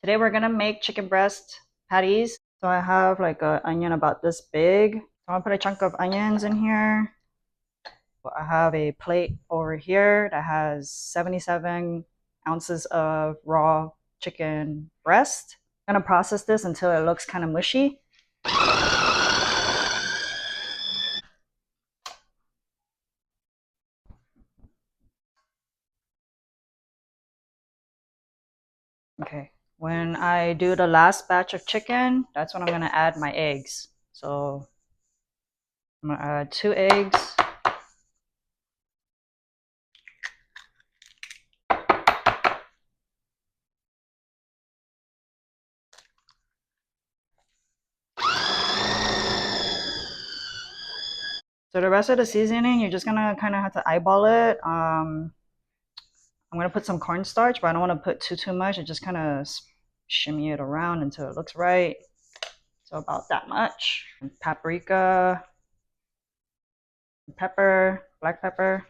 Today we're gonna make chicken breast patties. So I have like an onion about this big. So I'm gonna put a chunk of onions in here. I have a plate over here that has 77 ounces of raw chicken breast. I'm gonna process this until it looks kind of mushy. Okay, when I do the last batch of chicken, that's when I'm gonna add my eggs. So I'm gonna add 2 eggs. So the rest of the seasoning, you're just gonna kind of have to eyeball it. I'm gonna put some cornstarch, but I don't want to put too much. I just kind of shimmy it around until it looks right. So about that much. Paprika, pepper, black pepper,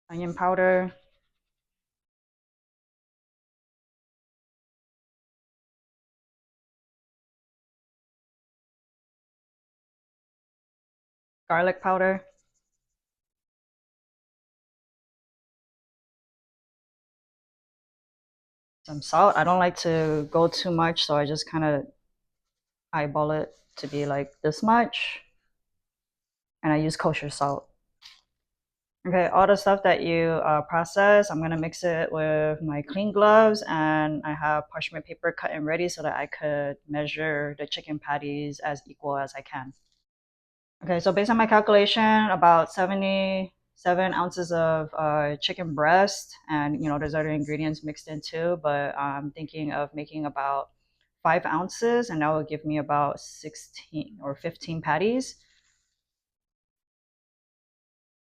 onion powder, garlic powder, some salt. I don't like to go too much, so I just kind of eyeball it to be like this much. And I use kosher salt. Okay, all the stuff that you process, I'm gonna mix it with my clean gloves, and I have parchment paper cut and ready so that I could measure the chicken patties as equal as I can. Okay, so based on my calculation, about 77 ounces of chicken breast, and there's other ingredients mixed in too, but I'm thinking of making about 5 ounces, and that will give me about 16 or 15 patties.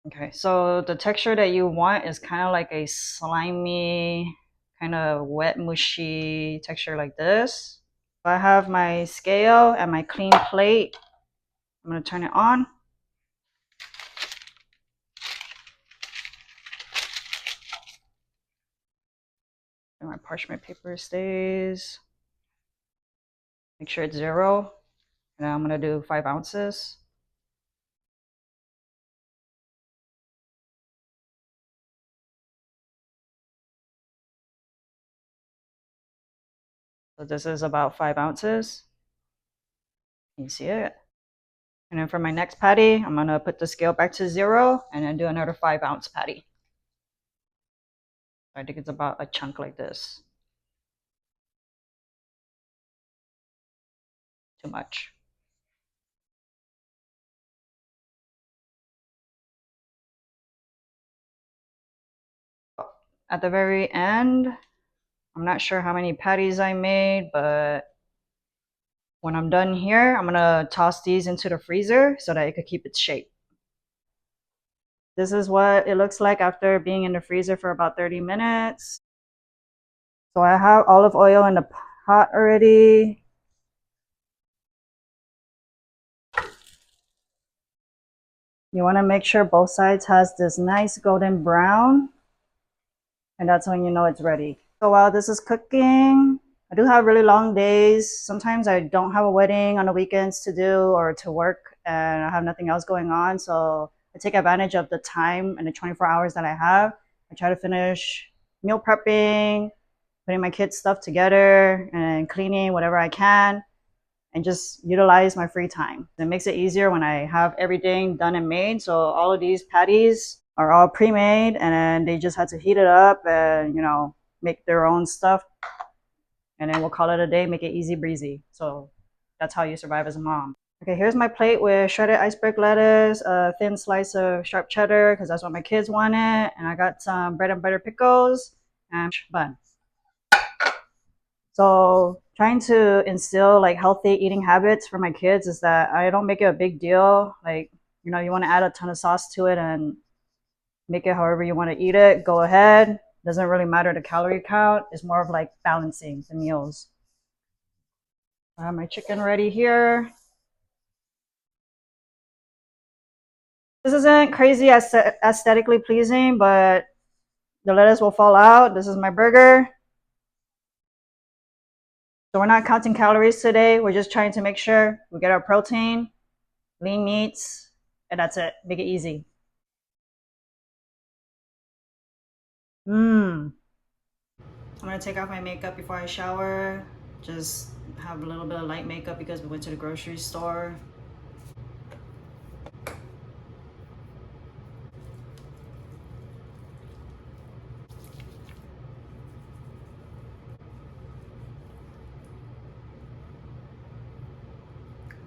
Okay, so the texture that you want is kind of like a slimy, kind of wet, mushy texture like this. I have my scale and my clean plate. I'm gonna turn it on. And my parchment paper stays. Make sure it's 0. And then I'm gonna do 5 ounces. So this is about 5 ounces. Can you see it? And then for my next patty, I'm gonna put the scale back to 0 and then do another 5-ounce patty. I think it's about a chunk like this. Too much. At the very end, I'm not sure how many patties I made, but when I'm done here, I'm gonna toss these into the freezer so that it could keep its shape. This is what it looks like after being in the freezer for about 30 minutes. So I have olive oil in the pot already. You want to make sure both sides has this nice golden brown, and that's when you know it's ready. So while this is cooking, I do have really long days. Sometimes I don't have a wedding on the weekends to do or to work, and I have nothing else going on. So I take advantage of the time and the 24 hours that I have. I try to finish meal prepping, putting my kids' stuff together, and cleaning whatever I can, and just utilize my free time. It makes it easier when I have everything done and made. So all of these patties are all pre-made, and then they just had to heat it up and make their own stuff, and then we'll call it a day. Make it easy breezy. So that's how you survive as a mom. Okay, here's my plate with shredded iceberg lettuce, a thin slice of sharp cheddar because that's what my kids wanted, and I got some bread and butter pickles and bun. So trying to instill like healthy eating habits for my kids is that I don't make it a big deal. Like, you want to add a ton of sauce to it and make it however you want to eat it, go ahead. Doesn't really matter the calorie count. It's more of like balancing the meals. I have my chicken ready here. This isn't crazy aesthetically pleasing, but The lettuce will fall out. This is my burger. So we're not counting calories today. We're just trying to make sure we get our protein, lean meats, and that's it. Make it easy. I'm gonna take off my makeup before I shower. Just have a little bit of light makeup because we went to the grocery store.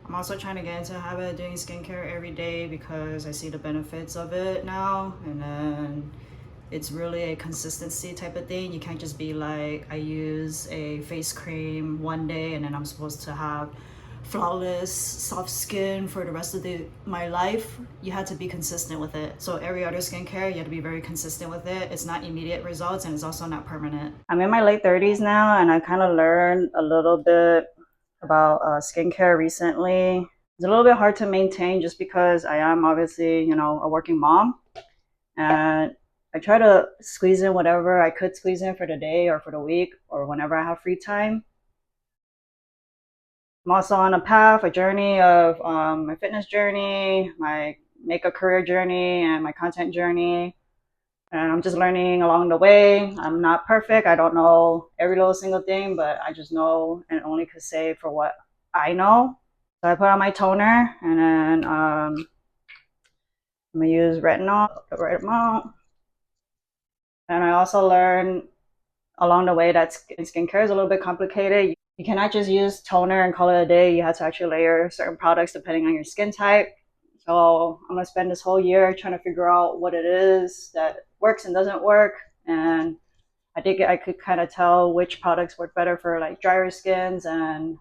I'm also trying to get into the habit of doing skincare every day because I see the benefits of it now. And then it's really a consistency type of thing. You can't just be like, I use a face cream one day and then I'm supposed to have flawless soft skin for the rest of my life. You had to be consistent with it. So every other skincare, you have to be very consistent with it. It's not immediate results and it's also not permanent. I'm in my late 30s now and I kind of learned a little bit about skincare recently. It's a little bit hard to maintain just because I am obviously, a working mom. And I try to squeeze in whatever I could squeeze in for the day or for the week or whenever I have free time. I'm also on a journey of my fitness journey, my makeup career journey, and my content journey. And I'm just learning along the way. I'm not perfect. I don't know every little single thing, but I just know and only could say for what I know. So I put on my toner and then I'm gonna use retinol, the right amount. And I also learned along the way that skincare is a little bit complicated. You cannot just use toner and call it a day. You have to actually layer certain products depending on your skin type. So I'm gonna spend this whole year trying to figure out what it is that works and doesn't work. And I think I could kind of tell which products work better for like drier skins and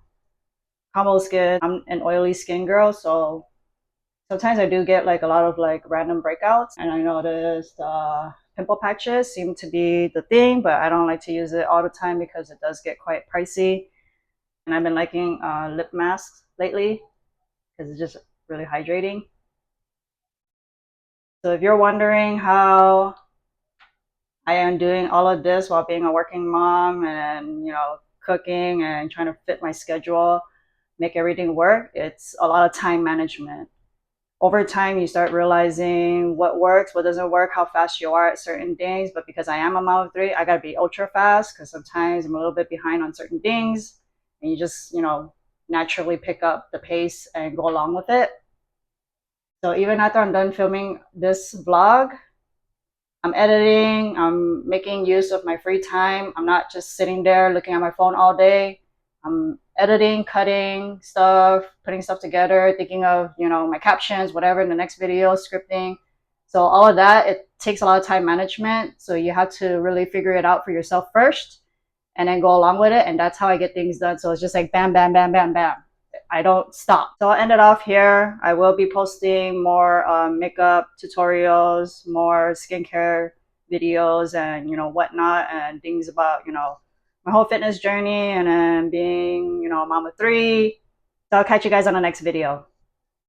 combo skin. I'm an oily skin girl, so sometimes I do get like a lot of like random breakouts, and I noticed pimple patches seem to be the thing, but I don't like to use it all the time because it does get quite pricey. And I've been liking lip masks lately because it's just really hydrating. So if you're wondering how I am doing all of this while being a working mom and cooking and trying to fit my schedule, make everything work, it's a lot of time management. Over time, you start realizing what works, what doesn't work, how fast you are at certain things. But because I am a mom of three, I got to be ultra fast because sometimes I'm a little bit behind on certain things. And you just, naturally pick up the pace and go along with it. So even after I'm done filming this vlog, I'm editing, I'm making use of my free time. I'm not just sitting there looking at my phone all day. I'm editing, cutting stuff, putting stuff together, thinking of, my captions, whatever in the next video, scripting. So all of that, it takes a lot of time management. So you have to really figure it out for yourself first and then go along with it. And that's how I get things done. So it's just like bam, bam, bam, bam, bam. I don't stop. So I'll end it off here. I will be posting more makeup tutorials, more skincare videos and, whatnot and things about, my whole fitness journey and then being, a mom of three. So I'll catch you guys on the next video.